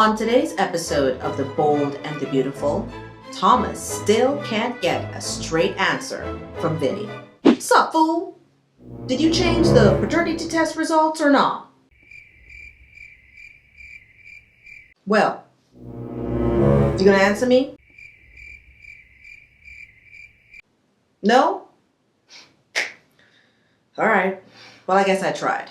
On today's episode of The Bold and the Beautiful, Thomas still can't get a straight answer from Vinny. Sup, fool? Did you change the paternity test results or not? Well, you gonna answer me? No? Alright, well I guess I tried.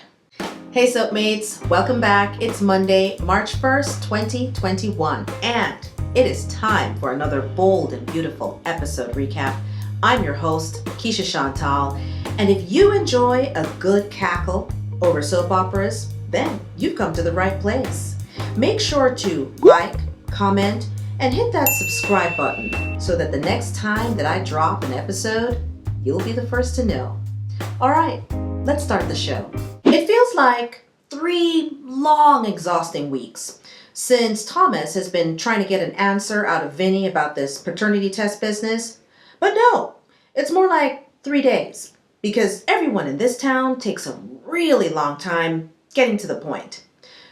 Hey sup mates, welcome back. It's Monday, March 1st, 2021, and it is time for another bold and beautiful episode recap. I'm your host, Keisha Chantal, and if you enjoy a good cackle over soap operas, then you've come to the right place. Make sure to like, comment, and hit that subscribe button so that the next time that I drop an episode, you'll be the first to know. Alright, let's start the show. It feels like 3 long, exhausting weeks since Thomas has been trying to get an answer out of Vinny about this paternity test business. But no, it's more like 3 days because everyone in this town takes a really long time getting to the point.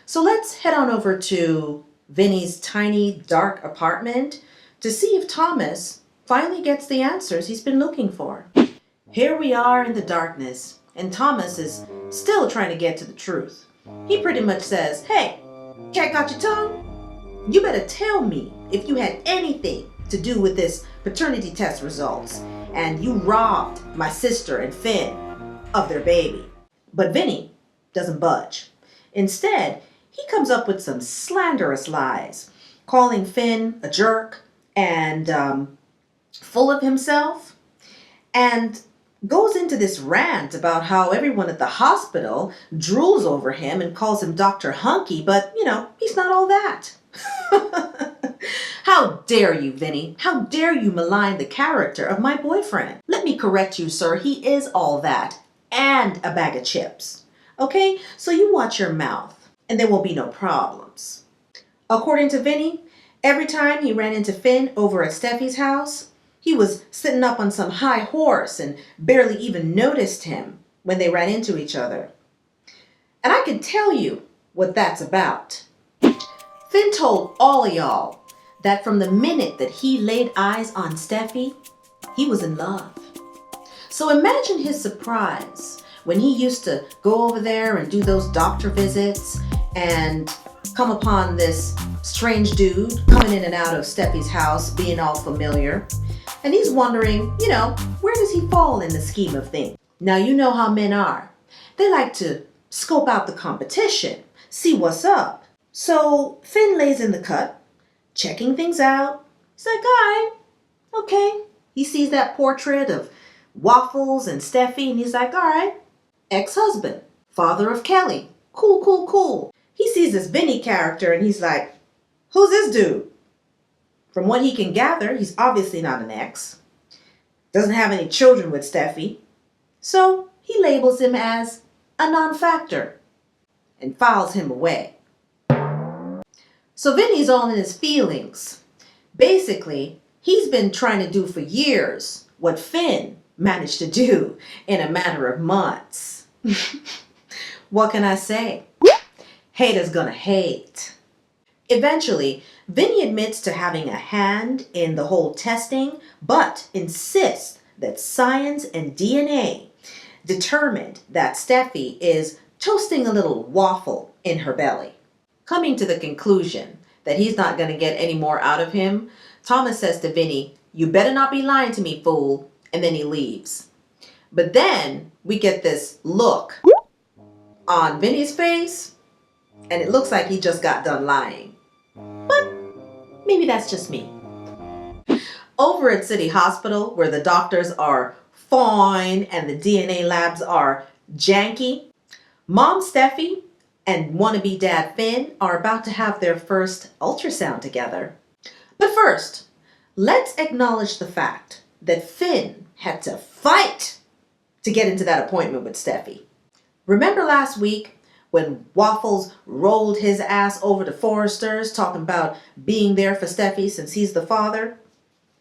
So let's head on over to Vinny's tiny, dark apartment to see if Thomas finally gets the answers he's been looking for. Here we are in the darkness. And Thomas is still trying to get to the truth. He pretty much says, "Hey, cat got your tongue? You better tell me if you had anything to do with this paternity test results and you robbed my sister and Finn of their baby." But Vinny doesn't budge. Instead, he comes up with some slanderous lies, calling Finn a jerk and full of himself, and goes into this rant about how everyone at the hospital drools over him and calls him Dr. Hunky, but, he's not all that. How dare you, Vinny? How dare you malign the character of my boyfriend? Let me correct you, sir. He is all that and a bag of chips. Okay? So you watch your mouth and there will be no problems. According to Vinny, every time he ran into Finn over at Steffi's house, he was sitting up on some high horse and barely even noticed him when they ran into each other. And I can tell you what that's about. Finn told all of y'all that from the minute that he laid eyes on Steffi, he was in love. So imagine his surprise when he used to go over there and do those doctor visits and come upon this strange dude coming in and out of Steffi's house, being all familiar. And he's wondering, where does he fall in the scheme of things? Now, you know how men are. They like to scope out the competition, see what's up. So Finn lays in the cut, checking things out. He's like, all right, okay. He sees that portrait of Waffles and Steffi, and he's like, all right, ex-husband, father of Kelly. Cool, cool, cool. He sees this Vinny character, and he's like, who's this dude? From what he can gather, he's obviously not an ex. Doesn't have any children with Steffi. So he labels him as a non-factor and files him away. So Vinny's all in his feelings. Basically, he's been trying to do for years what Finn managed to do in a matter of months. What can I say? Haters gonna hate. Eventually, Vinny admits to having a hand in the whole testing, but insists that science and DNA determined that Steffi is toasting a little waffle in her belly. Coming to the conclusion that he's not going to get any more out of him, Thomas says to Vinny, "You better not be lying to me, fool," and then he leaves. But then we get this look on Vinny's face, and it looks like he just got done lying. But maybe that's just me. Over at City Hospital, where the doctors are fine and the DNA labs are janky, Mom Steffi and wannabe Dad Finn are about to have their first ultrasound together. But first, let's acknowledge the fact that Finn had to fight to get into that appointment with Steffi. Remember last week when Waffles rolled his ass over to Forrester's talking about being there for Steffi since he's the father?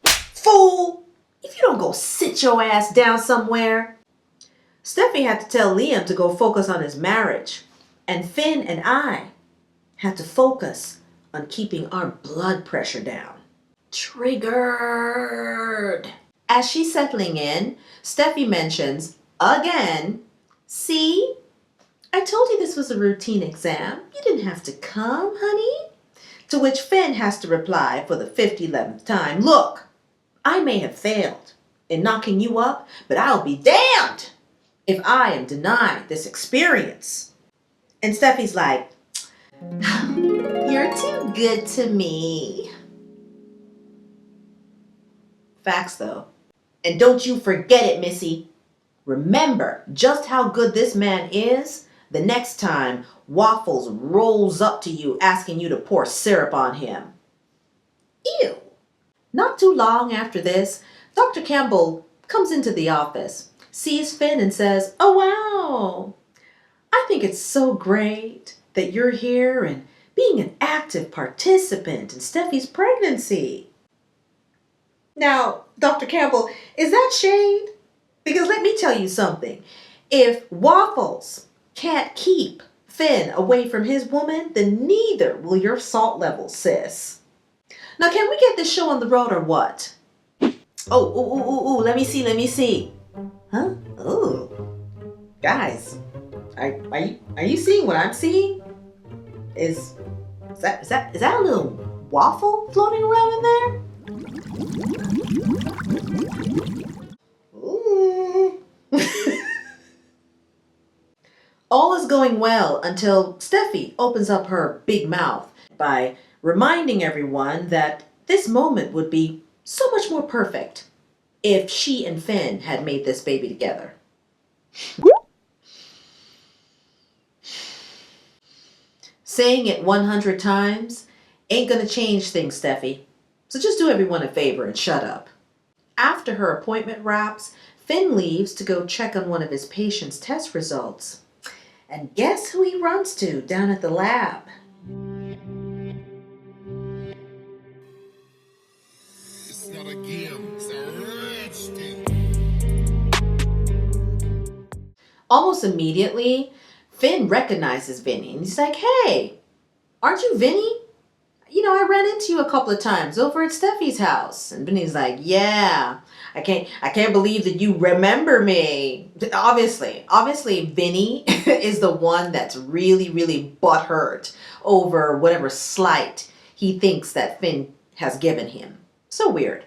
Fool! If you don't go sit your ass down somewhere. Steffi had to tell Liam to go focus on his marriage, and Finn and I had to focus on keeping our blood pressure down. Triggered. As she's settling in, Steffi mentions, again, see? I told you this was a routine exam. You didn't have to come, honey. To which Finn has to reply for the 50th time, look, I may have failed in knocking you up, but I'll be damned if I am denied this experience. And Steffi's like, you're too good to me. Facts though. And don't you forget it, Missy. Remember just how good this man is the next time Waffles rolls up to you asking you to pour syrup on him. Ew. Not too long after this, Dr. Campbell comes into the office, sees Finn and says, oh wow, I think it's so great that you're here and being an active participant in Steffi's pregnancy. Now, Dr. Campbell, is that shade? Because let me tell you something. If Waffles can't keep Finn away from his woman, then neither will your salt levels, sis. Now, can we get this show on the road or what? Oh, let me see. Huh? Oh, guys, are you seeing what I'm seeing? Is that a little waffle floating around in there? Ooh. All is going well until Steffi opens up her big mouth by reminding everyone that this moment would be so much more perfect if she and Finn had made this baby together. Saying it 100 times ain't gonna change things, Steffi. So just do everyone a favor and shut up. After her appointment wraps, Finn leaves to go check on one of his patient's test results. And guess who he runs to down at the lab? It's not a game, it's a rich thing. Almost immediately, Finn recognizes Vinny and he's like, hey, aren't you Vinny? You know, I ran into you a couple of times over at Steffi's house. And Vinny's like, yeah, I can't believe that you remember me. Obviously, Vinny is the one that's really butthurt over whatever slight he thinks that Finn has given him. So weird.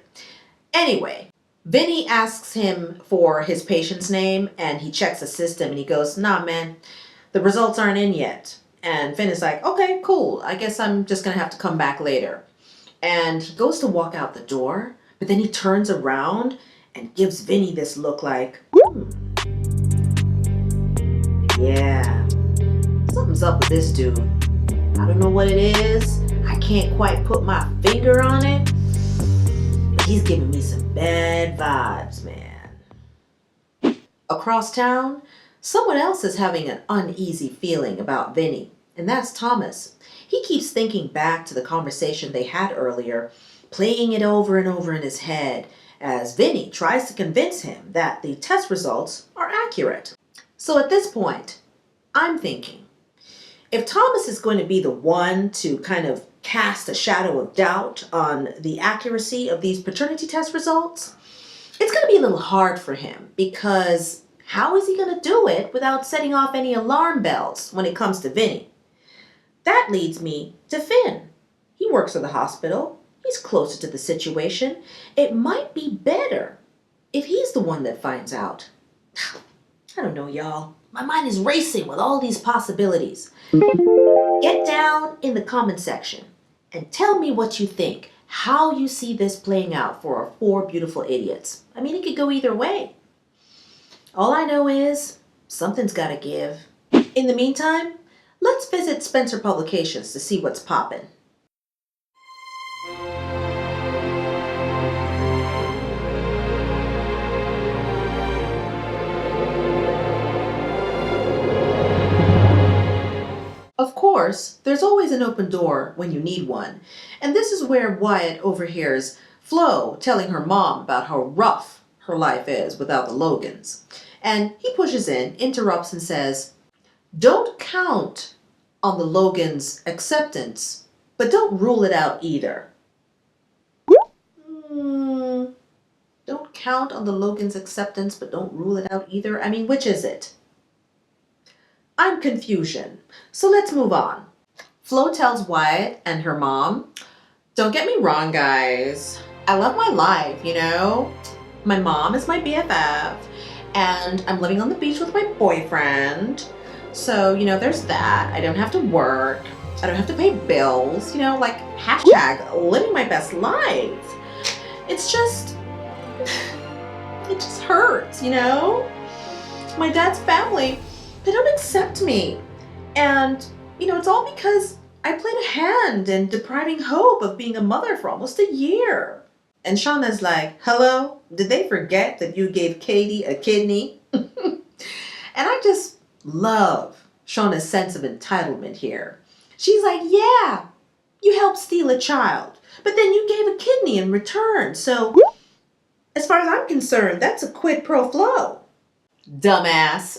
Anyway, Vinny asks him for his patient's name and he checks the system and he goes, nah, man, the results aren't in yet. And Finn is like, okay, cool. I guess I'm just going to have to come back later. And he goes to walk out the door, but then he turns around and gives Vinny this look like, yeah, something's up with this dude. I don't know what it is. I can't quite put my finger on it. But he's giving me some bad vibes, man. Across town, someone else is having an uneasy feeling about Vinny, and that's Thomas. He keeps thinking back to the conversation they had earlier, playing it over and over in his head as Vinny tries to convince him that the test results are accurate. So at this point, I'm thinking, if Thomas is going to be the one to kind of cast a shadow of doubt on the accuracy of these paternity test results, it's going to be a little hard for him because how is he going to do it without setting off any alarm bells when it comes to Vinny? That leads me to Finn. He works at the hospital. He's closer to the situation. It might be better if he's the one that finds out. I don't know, y'all. My mind is racing with all these possibilities. Get down in the comment section and tell me what you think, how you see this playing out for our 4 beautiful idiots. I mean, it could go either way. All I know is something's got to give. In the meantime, let's visit Spencer Publications to see what's poppin'. Of course, there's always an open door when you need one, and this is where Wyatt overhears Flo telling her mom about how rough her life is without the Logans. And he pushes in, interrupts and says, don't count on the Logans' acceptance, but don't rule it out either. Don't count on the Logans' acceptance, but don't rule it out either. I mean, which is it? I'm confusion. So let's move on. Flo tells Wyatt and her mom, don't get me wrong, guys. I love my life, you know? My mom is my BFF, and I'm living on the beach with my boyfriend. So, you know, there's that. I don't have to work. I don't have to pay bills. You know, like, hashtag living my best life. It's just, it just hurts, you know? My dad's family, they don't accept me. And, you know, it's all because I played a hand in depriving Hope of being a mother for almost a year. And Shauna's like, hello? Did they forget that you gave Katie a kidney? And I just love Shauna's sense of entitlement here. She's like, yeah, you helped steal a child, but then you gave a kidney in return. So as far as I'm concerned, that's a quid pro quo. Dumbass.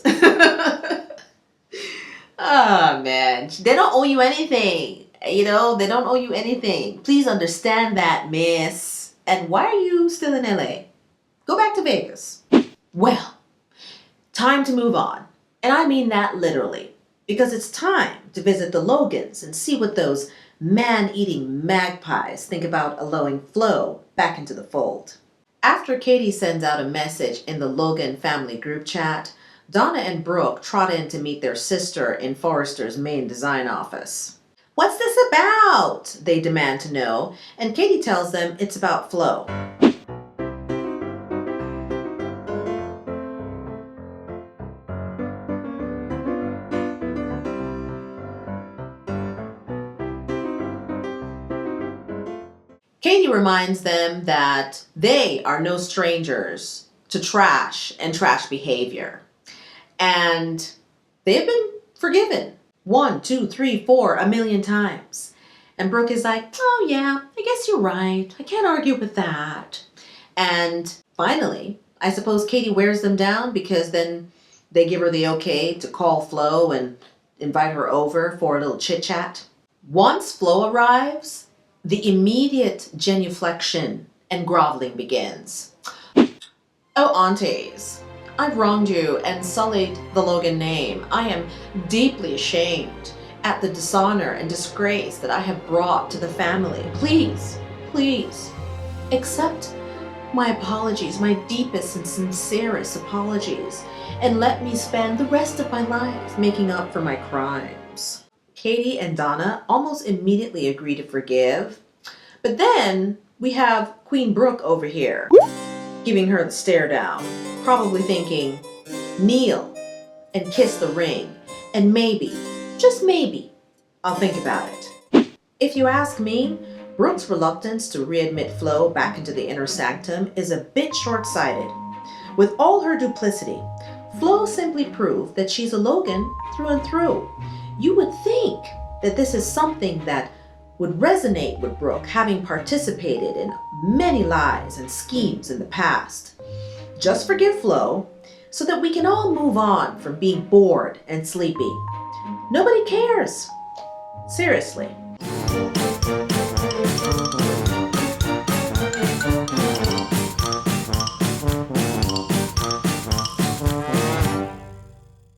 Oh, man. They don't owe you anything. You know, they don't owe you anything. Please understand that, miss. And why are you still in LA? Go back to Vegas. Well, time to move on. And I mean that literally. Because it's time to visit the Logans and see what those man-eating magpies think about allowing Flo back into the fold. After Katie sends out a message in the Logan family group chat, Donna and Brooke trot in to meet their sister in Forrester's main design office. What's this about? They demand to know, and Katie tells them it's about Flo. Katie reminds them that they are no strangers to trash and trash behavior. And they have been forgiven 1, 2, 3, 4, a million times. And Brooke is like, oh yeah, I guess you're right. I can't argue with that. And finally, I suppose Katie wears them down because then they give her the okay to call Flo and invite her over for a little chit chat. Once Flo arrives, the immediate genuflection and groveling begins. Oh, aunties, I've wronged you and sullied the Logan name. I am deeply ashamed at the dishonor and disgrace that I have brought to the family. Please, please, accept my apologies, my deepest and sincerest apologies, and let me spend the rest of my life making up for my crimes. Katie and Donna almost immediately agree to forgive, but then we have Queen Brooke over here, giving her the stare down, probably thinking, kneel and kiss the ring, and maybe, just maybe, I'll think about it. If you ask me, Brooke's reluctance to readmit Flo back into the inner sanctum is a bit short-sighted. With all her duplicity, Flo simply proved that she's a Logan through and through. You would think that this is something that would resonate with Brooke, having participated in many lies and schemes in the past. Just forgive Flo so that we can all move on from being bored and sleepy. Nobody cares. Seriously.